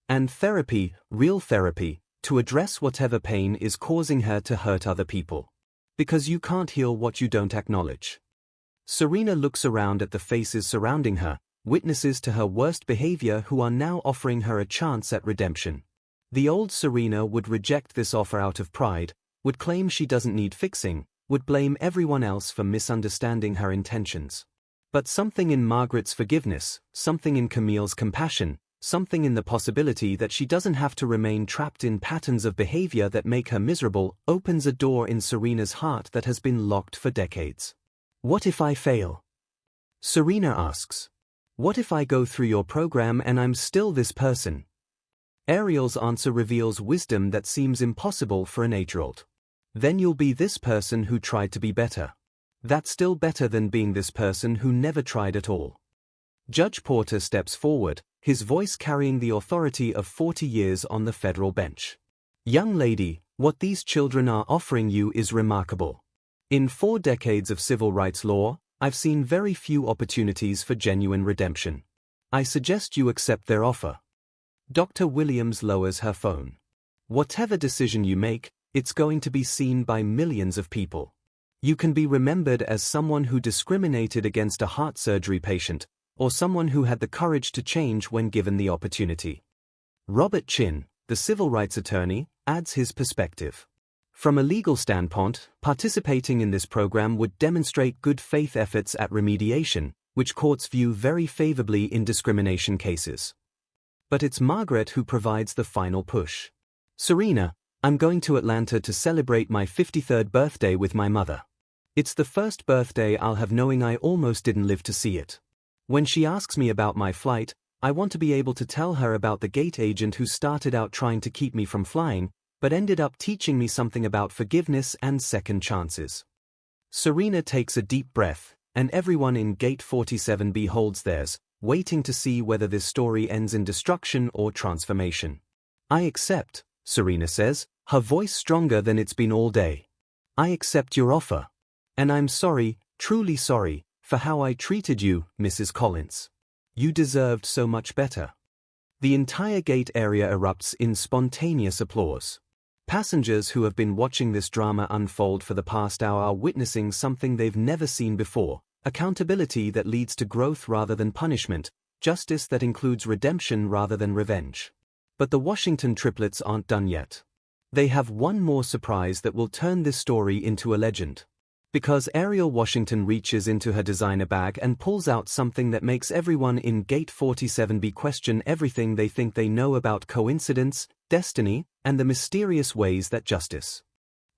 [SPEAKER 1] And therapy, real therapy, to address whatever pain is causing her to hurt other people. Because you can't heal what you don't acknowledge. Serena looks around at the faces surrounding her, witnesses to her worst behavior who are now offering her a chance at redemption. The old Serena would reject this offer out of pride, would claim she doesn't need fixing, would blame everyone else for misunderstanding her intentions. But something in Margaret's forgiveness, something in Camille's compassion, something in the possibility that she doesn't have to remain trapped in patterns of behavior that make her miserable, opens a door in Serena's heart that has been locked for decades. What if I fail? Serena asks. What if I go through your program and I'm still this person? Ariel's answer reveals wisdom that seems impossible for an 8-year-old. Then you'll be this person who tried to be better. That's still better than being this person who never tried at all. Judge Porter steps forward, his voice carrying the authority of 40 years on the federal bench. Young lady, what these children are offering you is remarkable. In 4 decades of civil rights law, I've seen very few opportunities for genuine redemption. I suggest you accept their offer. Dr. Williams lowers her phone. Whatever decision you make, it's going to be seen by millions of people. You can be remembered as someone who discriminated against a heart surgery patient, or someone who had the courage to change when given the opportunity. Robert Chin, the civil rights attorney, adds his perspective. From a legal standpoint, participating in this program would demonstrate good faith efforts at remediation, which courts view very favorably in discrimination cases. But it's Margaret who provides the final push. Serena, I'm going to Atlanta to celebrate my 53rd birthday with my mother. It's the first birthday I'll have knowing I almost didn't live to see it. When she asks me about my flight, I want to be able to tell her about the gate agent who started out trying to keep me from flying, but ended up teaching me something about forgiveness and second chances. Serena takes a deep breath, and everyone in Gate 47B holds theirs, waiting to see whether this story ends in destruction or transformation. I accept, Serena says, her voice stronger than it's been all day. I accept your offer. And I'm sorry, truly sorry, for how I treated you, Mrs. Collins. You deserved so much better. The entire gate area erupts in spontaneous applause. Passengers who have been watching this drama unfold for the past hour are witnessing something they've never seen before: accountability that leads to growth rather than punishment, justice that includes redemption rather than revenge. But the Washington triplets aren't done yet. They have one more surprise that will turn this story into a legend. Because Ariel Washington reaches into her designer bag and pulls out something that makes everyone in Gate 47B question everything they think they know about coincidence, destiny, and the mysterious ways that justice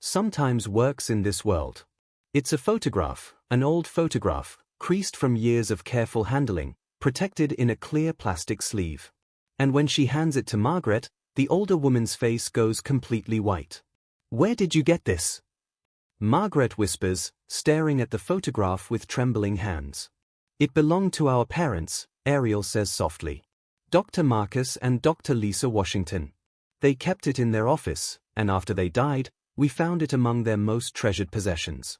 [SPEAKER 1] sometimes works in this world. It's a photograph, an old photograph, creased from years of careful handling, protected in a clear plastic sleeve. And when she hands it to Margaret, the older woman's face goes completely white. "Where did you get this?" Margaret whispers, staring at the photograph with trembling hands. "It belonged to our parents," Ariel says softly. "Dr. Marcus and Dr. Lisa Washington. They kept it in their office, and after they died, we found it among their most treasured possessions."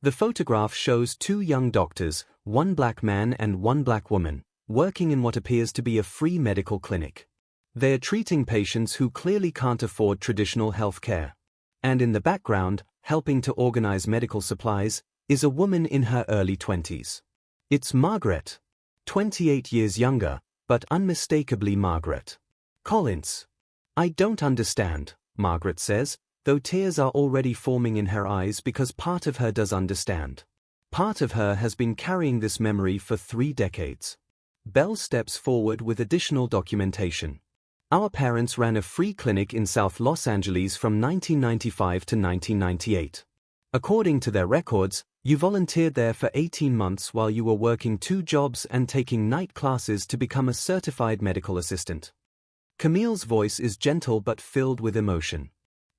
[SPEAKER 1] The photograph shows two young doctors, one black man and one black woman, working in what appears to be a free medical clinic. They're treating patients who clearly can't afford traditional health care. And in the background, helping to organize medical supplies, is a woman in her early 20s. It's Margaret. 28 years younger, but unmistakably Margaret Collins. "I don't understand," Margaret says, though tears are already forming in her eyes because part of her does understand. Part of her has been carrying this memory for 3 decades. Bell steps forward with additional documentation. "Our parents ran a free clinic in South Los Angeles from 1995 to 1998. According to their records, you volunteered there for 18 months while you were working 2 jobs and taking night classes to become a certified medical assistant." Camille's voice is gentle but filled with emotion.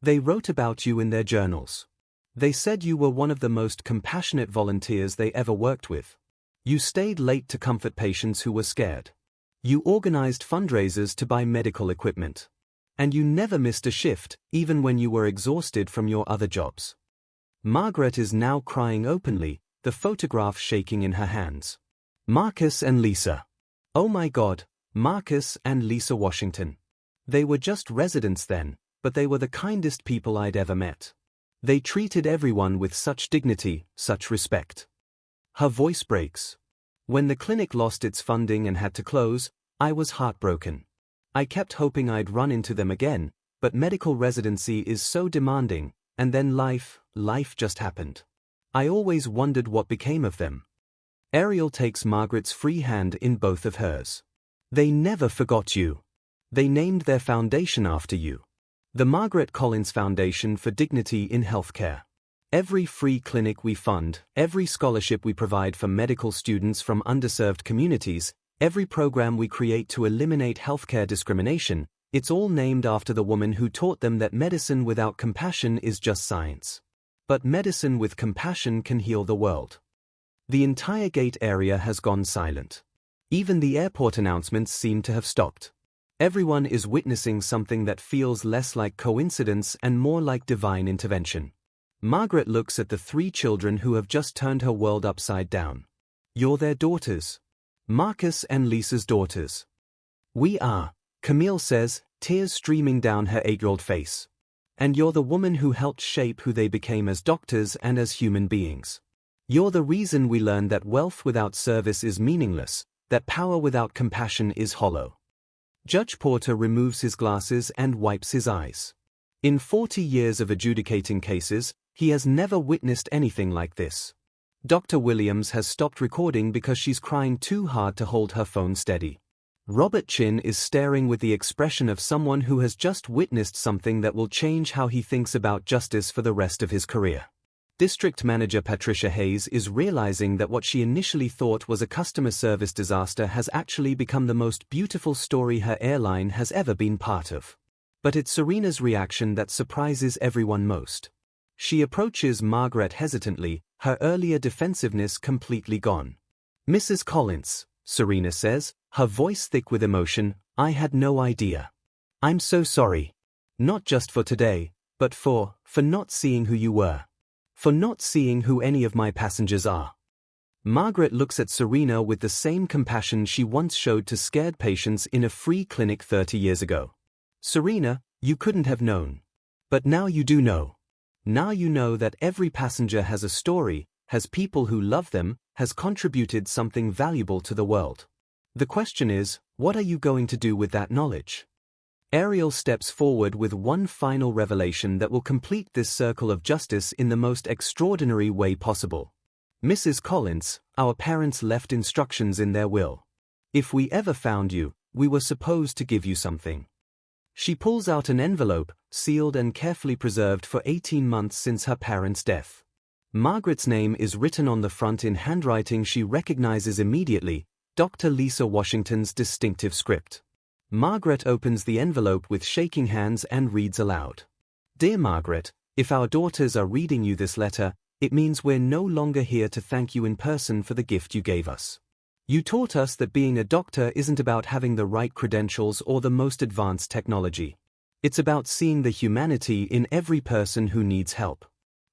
[SPEAKER 1] "They wrote about you in their journals. They said you were one of the most compassionate volunteers they ever worked with. You stayed late to comfort patients who were scared. You organized fundraisers to buy medical equipment. And you never missed a shift, even when you were exhausted from your other jobs." Margaret is now crying openly, the photograph shaking in her hands. Marcus and Lisa. Oh my God, Marcus and Lisa Washington. They were just residents then, but they were the kindest people I'd ever met. They treated everyone with such dignity, such respect. Her voice breaks. "When the clinic lost its funding and had to close, I was heartbroken. I kept hoping I'd run into them again, but medical residency is so demanding, and then life just happened. I always wondered what became of them." Ariel takes Margaret's free hand in both of hers. "They never forgot you. They named their foundation after you. The Margaret Collins Foundation for Dignity in Healthcare. Every free clinic we fund, every scholarship we provide for medical students from underserved communities, every program we create to eliminate healthcare discrimination, it's all named after the woman who taught them that medicine without compassion is just science. But medicine with compassion can heal the world." The entire gate area has gone silent. Even the airport announcements seem to have stopped. Everyone is witnessing something that feels less like coincidence and more like divine intervention. Margaret looks at the 3 children who have just turned her world upside down. "You're their daughters. Marcus and Lisa's daughters." "We are," Camille says, tears streaming down her 8-year-old face. "And you're the woman who helped shape who they became as doctors and as human beings. You're the reason we learned that wealth without service is meaningless, that power without compassion is hollow." Judge Porter removes his glasses and wipes his eyes. In 40 years of adjudicating cases, he has never witnessed anything like this. Dr. Williams has stopped recording because she's crying too hard to hold her phone steady. Robert Chin is staring with the expression of someone who has just witnessed something that will change how he thinks about justice for the rest of his career. District Manager Patricia Hayes is realizing that what she initially thought was a customer service disaster has actually become the most beautiful story her airline has ever been part of. But it's Serena's reaction that surprises everyone most. She approaches Margaret hesitantly, her earlier defensiveness completely gone. "Mrs. Collins," Serena says, her voice thick with emotion, "I had no idea. I'm so sorry. Not just for today, but for not seeing who you were. For not seeing who any of my passengers are. Margaret looks at Serena with the same compassion she once showed to scared patients in a free clinic 30 years ago. Serena, you couldn't have known. But now you do know. Now you know that every passenger has a story, has people who love them, has contributed something valuable to the world. The question is, what are you going to do with that knowledge? Ariel steps forward with one final revelation that will complete this circle of justice in the most extraordinary way possible. Mrs. Collins, our parents left instructions in their will. If we ever found you, we were supposed to give you something. She pulls out an envelope, sealed and carefully preserved for 18 months since her parents' death. Margaret's name is written on the front in handwriting she recognizes immediately, Dr. Lisa Washington's distinctive script. Margaret opens the envelope with shaking hands and reads aloud. Dear Margaret, if our daughters are reading you this letter, it means we're no longer here to thank you in person for the gift you gave us. You taught us that being a doctor isn't about having the right credentials or the most advanced technology. It's about seeing the humanity in every person who needs help.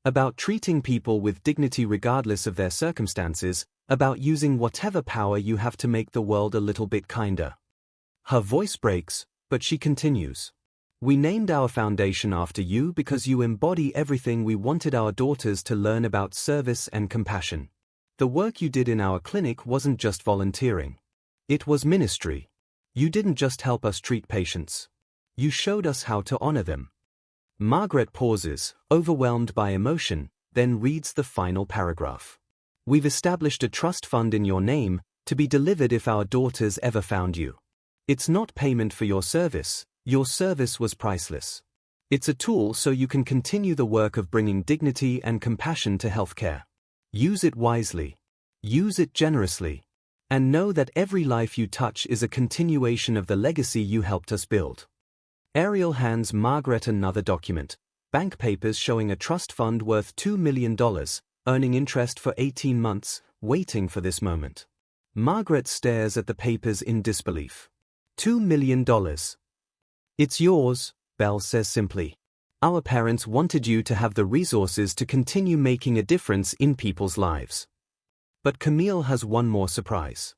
[SPEAKER 1] About treating people with dignity regardless of their circumstances, about using whatever power you have to make the world a little bit kinder. Her voice breaks, but she continues. We named our foundation after you because you embody everything we wanted our daughters to learn about service and compassion. The work you did in our clinic wasn't just volunteering. It was ministry. You didn't just help us treat patients. You showed us how to honor them. Margaret pauses, overwhelmed by emotion, then reads the final paragraph. We've established a trust fund in your name, to be delivered if our daughters ever found you. It's not payment for your service. Your service was priceless. It's a tool so you can continue the work of bringing dignity and compassion to healthcare. Use it wisely. Use it generously. And know that every life you touch is a continuation of the legacy you helped us build. Ariel hands Margaret another document, bank papers showing a trust fund worth $2 million, earning interest for 18 months, waiting for this moment. Margaret stares at the papers in disbelief. $2 million. It's yours, Belle says simply. Our parents wanted you to have the resources to continue making a difference in people's lives. But Camille has one more surprise.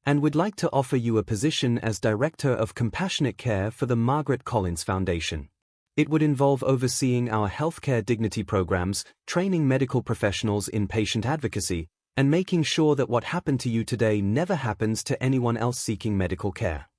[SPEAKER 1] And would like to offer you a position as Director of Compassionate Care for the Margaret Collins Foundation. It would involve overseeing our healthcare dignity programs, training medical professionals in patient advocacy, and making sure that what happened to you today never happens to anyone else seeking medical care.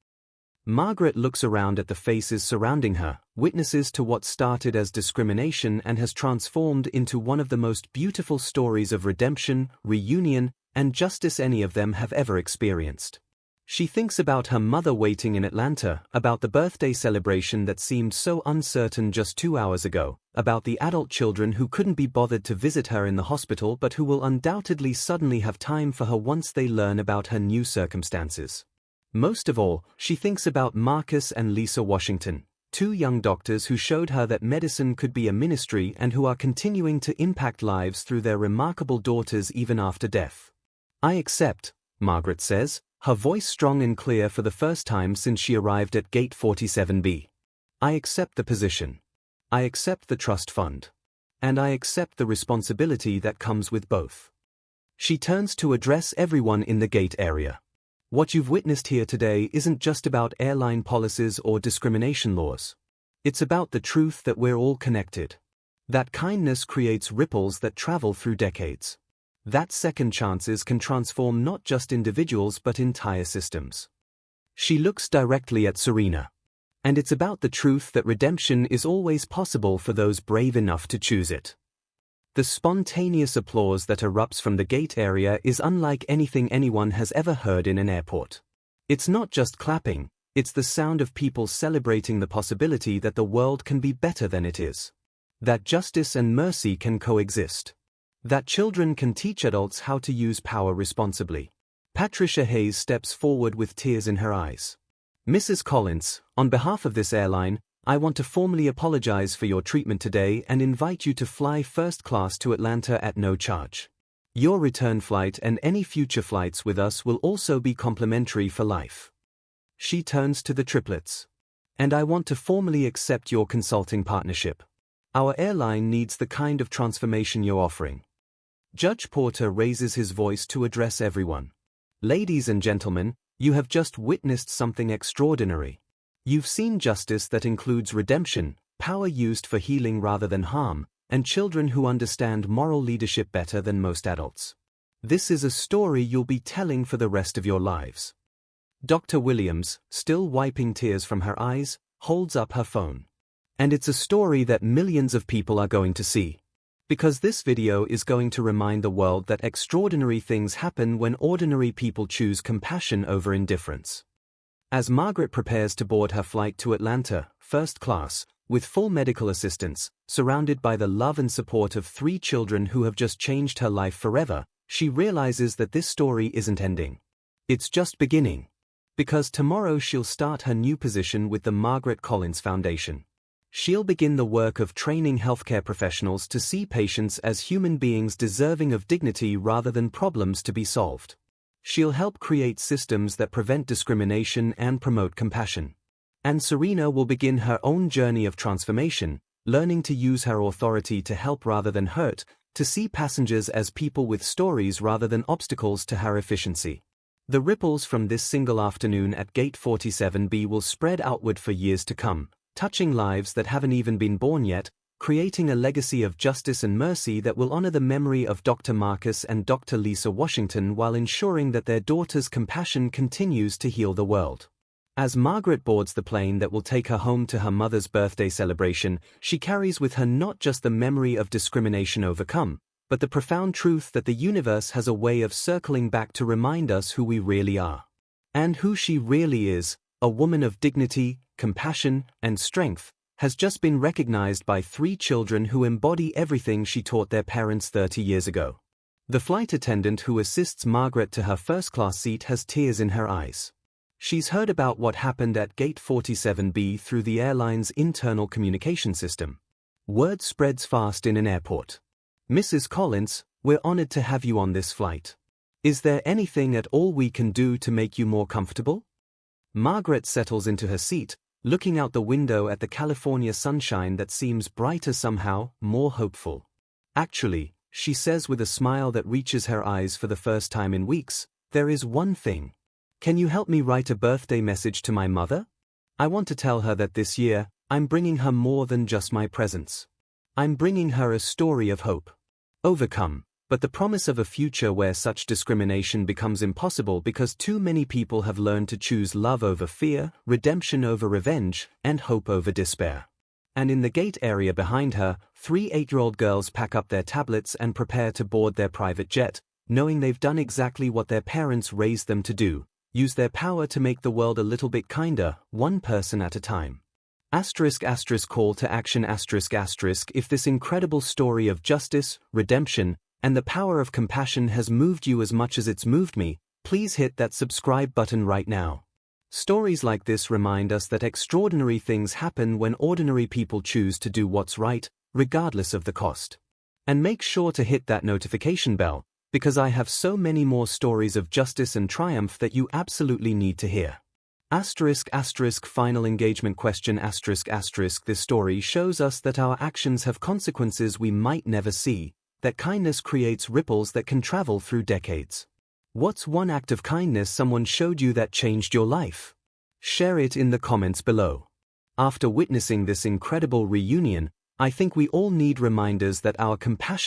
[SPEAKER 1] Margaret looks around at the faces surrounding her, witnesses to what started as discrimination and has transformed into one of the most beautiful stories of redemption, reunion, and justice any of them have ever experienced. She thinks about her mother waiting in Atlanta, about the birthday celebration that seemed so uncertain just 2 hours ago, about the adult children who couldn't be bothered to visit her in the hospital but who will undoubtedly suddenly have time for her once they learn about her new circumstances. Most of all, she thinks about Marcus and Lisa Washington, 2 young doctors who showed her that medicine could be a ministry and who are continuing to impact lives through their remarkable daughters even after death. I accept, Margaret says, her voice strong and clear for the first time since she arrived at Gate 47B. I accept the position. I accept the trust fund. And I accept the responsibility that comes with both. She turns to address everyone in the gate area. What you've witnessed here today isn't just about airline policies or discrimination laws. It's about the truth that we're all connected. That kindness creates ripples that travel through decades. That second chances can transform not just individuals but entire systems. She looks directly at Serena. And it's about the truth that redemption is always possible for those brave enough to choose it. The spontaneous applause that erupts from the gate area is unlike anything anyone has ever heard in an airport. It's not just clapping, it's the sound of people celebrating the possibility that the world can be better than it is. That justice and mercy can coexist. That children can teach adults how to use power responsibly. Patricia Hayes steps forward with tears in her eyes. Mrs. Collins, on behalf of this airline, I want to formally apologize for your treatment today and invite you to fly first class to Atlanta at no charge. Your return flight and any future flights with us will also be complimentary for life. She turns to the triplets. and I want to formally accept your consulting partnership. Our airline needs the kind of transformation you're offering. Judge Porter raises his voice to address everyone. Ladies and gentlemen, you have just witnessed something extraordinary. You've seen justice that includes redemption, power used for healing rather than harm, and children who understand moral leadership better than most adults. This is a story you'll be telling for the rest of your lives. Dr. Williams, still wiping tears from her eyes, holds up her phone. And it's a story that millions of people are going to see. Because this video is going to remind the world that extraordinary things happen when ordinary people choose compassion over indifference. As Margaret prepares to board her flight to Atlanta, first class, with full medical assistance, surrounded by the love and support of 3 children who have just changed her life forever, she realizes that this story isn't ending. It's just beginning. Because tomorrow she'll start her new position with the Margaret Collins Foundation. She'll begin the work of training healthcare professionals to see patients as human beings deserving of dignity rather than problems to be solved. She'll help create systems that prevent discrimination and promote compassion. And Serena will begin her own journey of transformation, learning to use her authority to help rather than hurt, to see passengers as people with stories rather than obstacles to her efficiency. The ripples from this single afternoon at Gate 47B will spread outward for years to come, touching lives that haven't even been born yet, creating a legacy of justice and mercy that will honor the memory of Dr. Marcus and Dr. Lisa Washington while ensuring that their daughter's compassion continues to heal the world. As Margaret boards the plane that will take her home to her mother's birthday celebration, she carries with her not just the memory of discrimination overcome, but the profound truth that the universe has a way of circling back to remind us who we really are. And who she really is, a woman of dignity, compassion, and strength, has just been recognized by 3 children who embody everything she taught their parents 30 years ago. The flight attendant who assists Margaret to her first-class seat has tears in her eyes. She's heard about what happened at Gate 47B through the airline's internal communication system. Word spreads fast in an airport. Mrs. Collins, we're honored to have you on this flight. Is there anything at all we can do to make you more comfortable? Margaret settles into her seat, looking out the window at the California sunshine that seems brighter somehow, more hopeful. Actually, she says with a smile that reaches her eyes for the first time in weeks, there is one thing. Can you help me write a birthday message to my mother? I want to tell her that this year, I'm bringing her more than just my presents. I'm bringing her a story of hope. Overcome, but the promise of a future where such discrimination becomes impossible because too many people have learned to choose love over fear, redemption over revenge, and hope over despair. And in the gate area behind her, 3 8-year-old girls pack up their tablets and prepare to board their private jet, knowing they've done exactly what their parents raised them to do. Use their power to make the world a little bit kinder, one person at a time. Call to action if this incredible story of justice, redemption, and the power of compassion has moved you as much as it's moved me, please hit that subscribe button right now. Stories like this remind us that extraordinary things happen when ordinary people choose to do what's right, regardless of the cost. And make sure to hit that notification bell, because I have so many more stories of justice and triumph that you absolutely need to hear. Final engagement question This story shows us that our actions have consequences we might never see, that kindness creates ripples that can travel through decades. What's one act of kindness someone showed you that changed your life? Share it in the comments below. After witnessing this incredible reunion, I think we all need reminders that our compassion